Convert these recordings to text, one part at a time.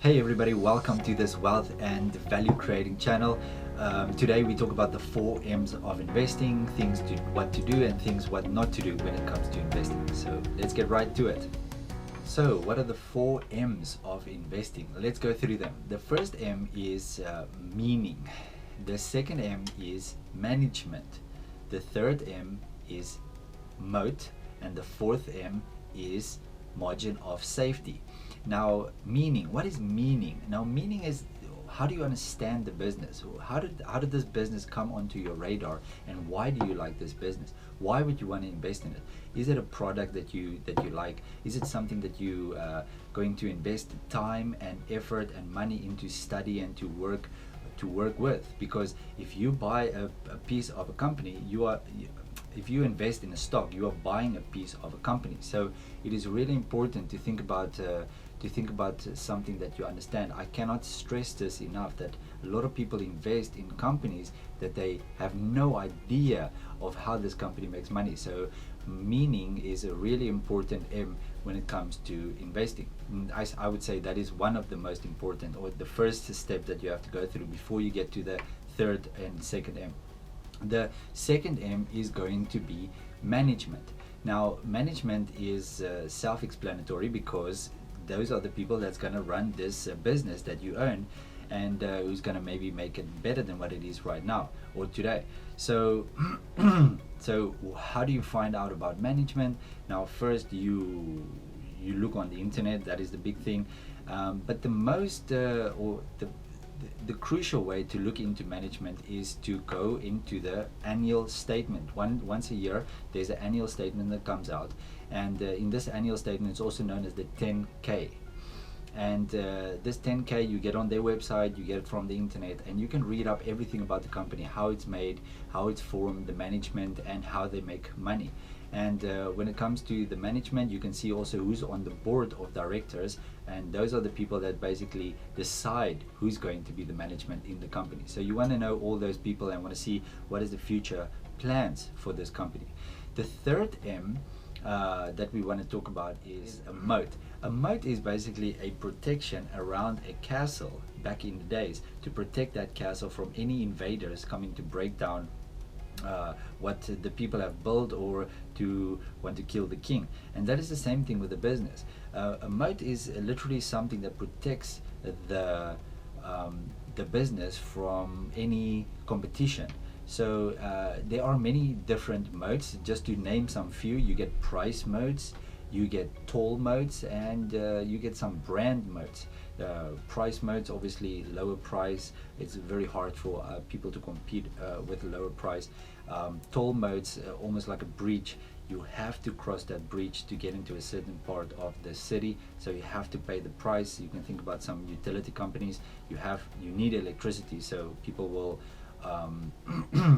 Hey everybody, welcome to this wealth and value creating channel. Today we talk about the 4 M's of investing, things to what to do and things what not to do when it comes to investing. So let's get right to it. So what are the 4 M's of investing? Let's go through them. The first M is meaning. The second M is management. The third M is moat, and the fourth M is margin of safety. Now, meaning. What is meaning? Now, meaning is, how do you understand the business? How did this business come onto your radar, and why do you like this business? Why would you want to invest in it? Is it a product that you like? Is it something that you going to invest time and effort and money into study and to work with? Because if you buy a piece of a company, if you invest in a stock, you are buying a piece of a company. So it is really important to think about something that you understand. I cannot stress this enough, that a lot of people invest in companies that they have no idea of how this company makes money. So meaning is a really important M when it comes to investing. I would say that is one of the most important, or the first step that you have to go through before you get to the third and second M. The second M is going to be management. Now, management is self-explanatory, because those are the people that's going to run this business that you own, and who's going to maybe make it better than what it is right now or today. So so how do you find out about management? Now, first you look on the internet. That is the big thing, but the most or the crucial way to look into management is to go into the annual statement. Once a year there's an annual statement that comes out, and in this annual statement, it's also known as the 10K. And this 10K, you get on their website, you get it from the internet, and you can read up everything about the company, how it's made, how it's formed, the management, and how they make money. And when it comes to the management, you can see also who's on the board of directors, and those are the people that basically decide who's going to be the management in the company. So you want to know all those people and want to see what is the future plans for this company. The third M that we want to talk about is a moat. A moat is basically a protection around a castle back in the days, to protect that castle from any invaders coming to break down what the people have built, or to want to kill the king. And that is the same thing with the business. A moat is literally something that protects the business from any competition. So there are many different moats. Just to name some few, you get price moats, you get toll moats, and you get some brand moats. Price moats, obviously lower price. It's very hard for people to compete with a lower price. Toll moats, almost like a bridge. You have to cross that bridge to get into a certain part of the city, so you have to pay the price. You can think about some utility companies. You need electricity, so people will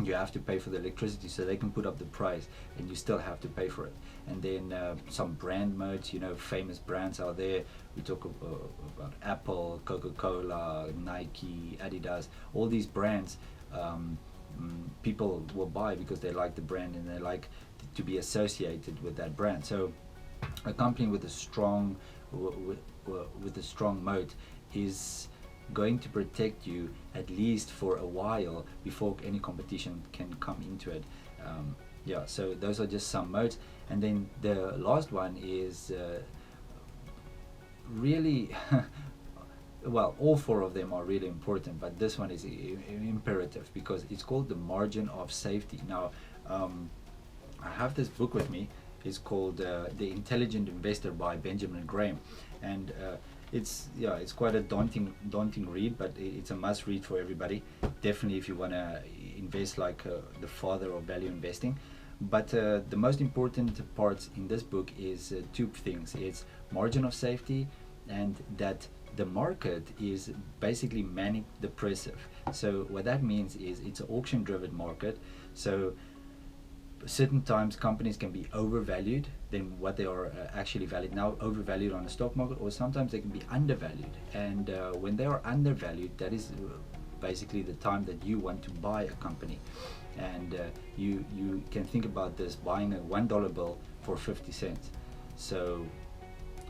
you have to pay for the electricity, so they can put up the price, and you still have to pay for it. And then some brand modes, famous brands out there. We talk about Apple, Coca-Cola, Nike, Adidas. All these brands people will buy because they like the brand and they like to be associated with that brand. So a company with a strong moat is going to protect you at least for a while before any competition can come into it. So those are just some moats. And then the last one is really well, all 4 of them are really important, but this one is imperative because it's called the margin of safety. Now, I have this book with me. It's called The Intelligent Investor by Benjamin Graham, and it's quite a daunting read, but it's a must read for everybody, definitely if you want to invest like the father of value investing. But the most important parts in this book is 2 things. It's margin of safety, and that the market is basically manic depressive. So what that means is it's an auction driven market. So certain times companies can be overvalued than what they are actually valued. Now, overvalued on the stock market, or sometimes they can be undervalued. And when they are undervalued, that is basically the time that you want to buy a company. And you can think about this, buying a $1 bill for 50 cents. So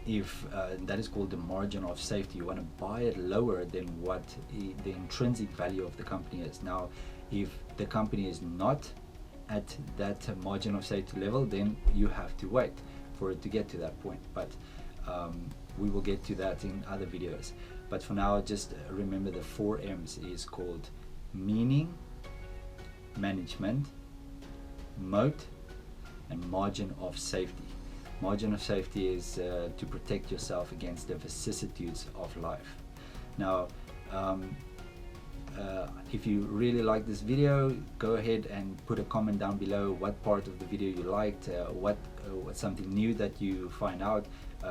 if that is called the margin of safety. You want to buy it lower than what the intrinsic value of the company is. Now, if the company is not at that margin of safety level, then you have to wait for it to get to that point. But we will get to that in other videos. But for now, just remember the 4 M's is called meaning, management, moat, and margin of safety. Margin of safety is to protect yourself against the vicissitudes of life. Now, if you really like this video, go ahead and put a comment down below what part of the video you liked, what's something new that you find out,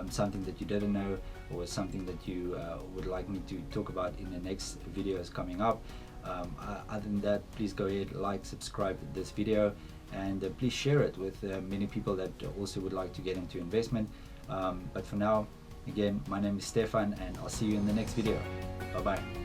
something that you didn't know, or something that you would like me to talk about in the next videos coming up. Other than that, please go ahead, like, subscribe to this video, and please share it with many people that also would like to get into investment. But for now, again, my name is Stefan, and I'll see you in the next video. Bye bye.